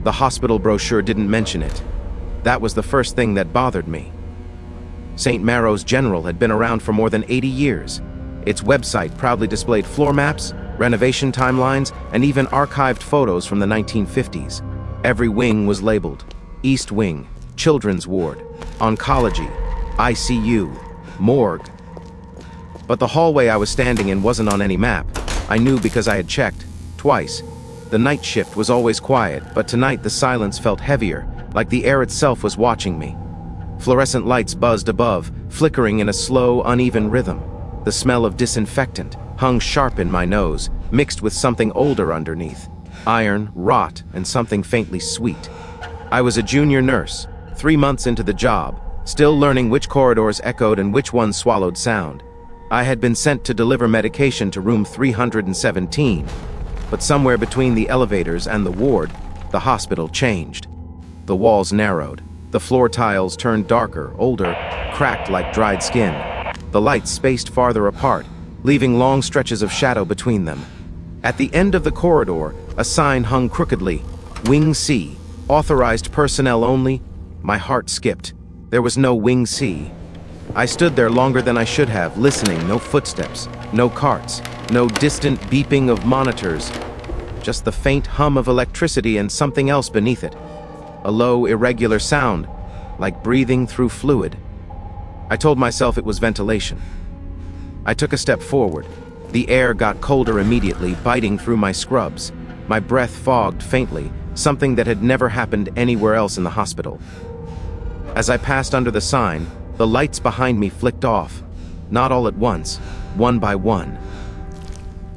The hospital brochure didn't mention it. That was the first thing that bothered me. St. Maro's General had been around for more than 80 years. Its website proudly displayed floor maps, renovation timelines, and even archived photos from the 1950s. Every wing was labeled: East Wing, Children's Ward, Oncology, ICU, Morgue. But the hallway I was standing in wasn't on any map. I knew because I had checked, twice. The night shift was always quiet, but tonight the silence felt heavier, like the air itself was watching me. Fluorescent lights buzzed above, flickering in a slow, uneven rhythm. The smell of disinfectant hung sharp in my nose, mixed with something older underneath. Iron, rot, and something faintly sweet. I was a junior nurse, 3 months into the job, still learning which corridors echoed and which ones swallowed sound. I had been sent to deliver medication to room 317, but somewhere between the elevators and the ward, the hospital changed. The walls narrowed. The floor tiles turned darker, older, cracked like dried skin. The lights spaced farther apart, leaving long stretches of shadow between them. At the end of the corridor, a sign hung crookedly: Wing C, authorized personnel only. My heart skipped. There was no Wing C. I stood there longer than I should have, listening. No footsteps, no carts, no distant beeping of monitors. Just the faint hum of electricity and something else beneath it. A low, irregular sound, like breathing through fluid. I told myself it was ventilation. I took a step forward. The air got colder immediately, biting through my scrubs. My breath fogged faintly, something that had never happened anywhere else in the hospital. As I passed under the sign, the lights behind me flicked off, not all at once, one by one.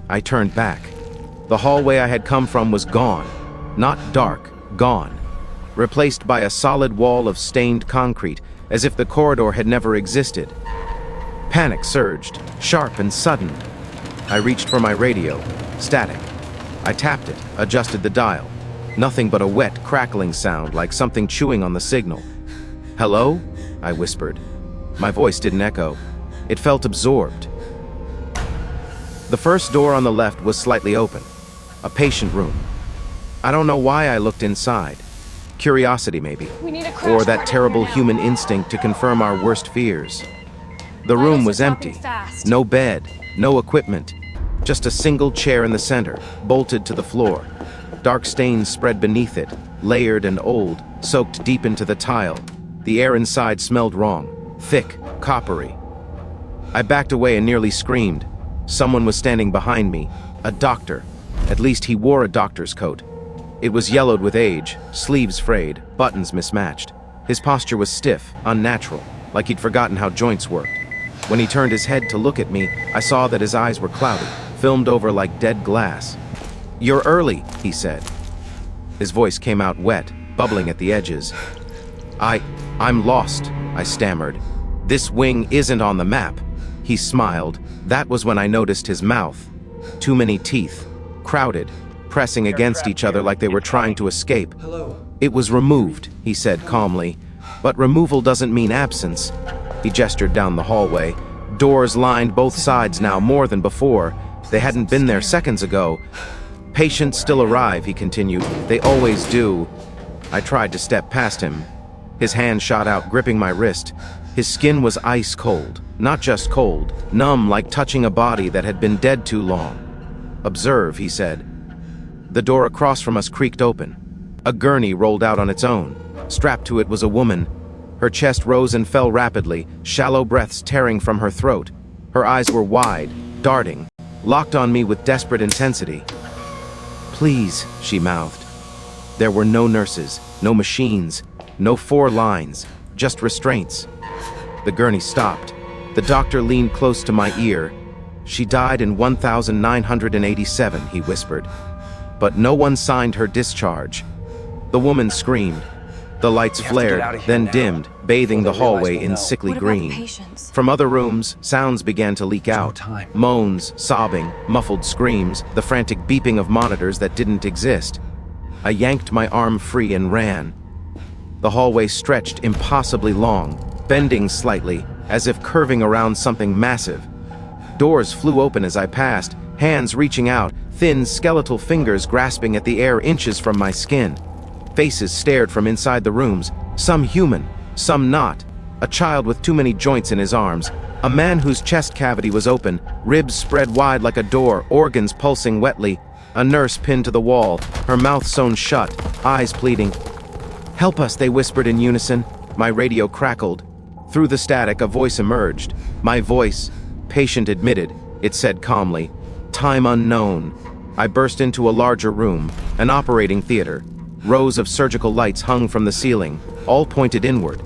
I turned back. The hallway I had come from was gone. Not dark, gone. Replaced by a solid wall of stained concrete, as if the corridor had never existed. Panic surged, sharp and sudden. I reached for my radio. Static. I tapped it, adjusted the dial. Nothing but a wet, crackling sound, like something chewing on the signal. "Hello?" I whispered. My voice didn't echo. It felt absorbed. The first door on the left was slightly open. A patient room. I don't know why I looked inside. Curiosity, maybe. Or that terrible human instinct to confirm our worst fears. The room was empty. No bed, no equipment. Just a single chair in the center, bolted to the floor. Dark stains spread beneath it, layered and old, soaked deep into the tile. The air inside smelled wrong, thick, coppery. I backed away and nearly screamed. Someone was standing behind me, a doctor. At least he wore a doctor's coat. It was yellowed with age, sleeves frayed, buttons mismatched. His posture was stiff, unnatural, like he'd forgotten how joints worked. When he turned his head to look at me, I saw that his eyes were cloudy, filmed over like dead glass. "You're early," he said. His voice came out wet, bubbling at the edges. I'm lost," I stammered. "This wing isn't on the map." He smiled. That was when I noticed his mouth. Too many teeth, crowded, pressing against each other like they were trying to escape. "It was removed," he said calmly. "But removal doesn't mean absence." He gestured down the hallway. Doors lined both sides now more than before. They hadn't been there seconds ago. "Patients still arrive," he continued. "They always do." I tried to step past him. His hand shot out, gripping my wrist. His skin was ice cold, not just cold, numb, like touching a body that had been dead too long. "Observe," he said. The door across from us creaked open. A gurney rolled out on its own. Strapped to it was a woman. Her chest rose and fell rapidly, shallow breaths tearing from her throat. Her eyes were wide, darting, locked on me with desperate intensity. "Please," she mouthed. There were no nurses, no machines, no 4 lines, just restraints. The gurney stopped. The doctor leaned close to my ear. "She died in 1987, he whispered. "But no one signed her discharge." The woman screamed. The lights flared, then dimmed, bathing the hallway in sickly green. From other rooms, sounds began to leak out. Moans, sobbing, muffled screams, the frantic beeping of monitors that didn't exist. I yanked my arm free and ran. The hallway stretched impossibly long, bending slightly, as if curving around something massive. Doors flew open as I passed, hands reaching out, thin skeletal fingers grasping at the air inches from my skin. Faces stared from inside the rooms, some human, some not. A child with too many joints in his arms, a man whose chest cavity was open, ribs spread wide like a door, organs pulsing wetly, a nurse pinned to the wall, her mouth sewn shut, eyes pleading. "Help us," they whispered in unison. My radio crackled. Through the static, a voice emerged. My voice, patient admitted, it said calmly, "Time unknown." I burst into a larger room, an operating theater. Rows of surgical lights hung from the ceiling, all pointed inward.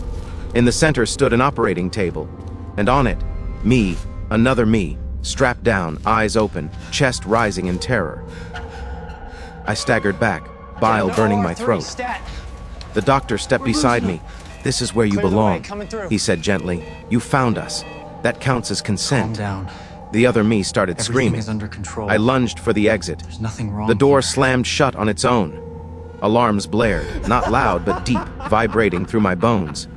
In the center stood an operating table, and on it, me, another me, strapped down, eyes open, chest rising in terror. I staggered back, bile burning my throat. The doctor stepped beside me. "This is where you belong," he said gently. "You found us. That counts as consent." Calm down. The other me started Everything screaming. is under control. I lunged for the exit. There's nothing wrong The door here. slammed shut on its own. Alarms blared, not loud but deep, vibrating through my bones.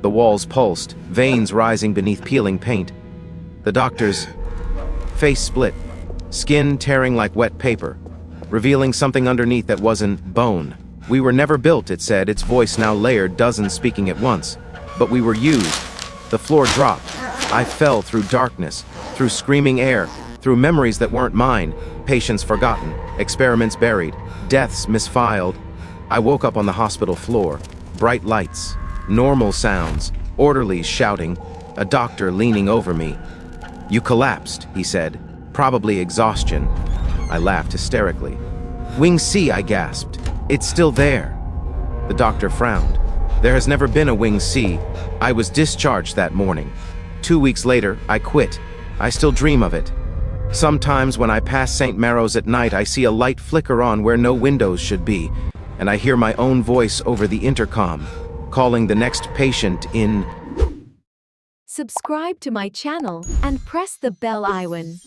The walls pulsed, veins rising beneath peeling paint. The doctor's face split, skin tearing like wet paper, revealing something underneath that wasn't bone. "We were never built," it said, its voice now layered, dozens speaking at once. "But we were used." The floor dropped. I fell through darkness, through screaming air, through memories that weren't mine, patients forgotten, experiments buried, deaths misfiled. I woke up on the hospital floor. Bright lights, normal sounds, orderlies shouting, a doctor leaning over me. "You collapsed," he said. "Probably exhaustion." I laughed hysterically. "Wing C," I gasped. "It's still there." The doctor frowned. "There has never been a Wing C. I was discharged that morning. 2 weeks later, I quit. I still dream of it. Sometimes when I pass St. Maro's at night, I see a light flicker on where no windows should be, and I hear my own voice over the intercom, calling the next patient in." Subscribe to my channel and press the bell icon.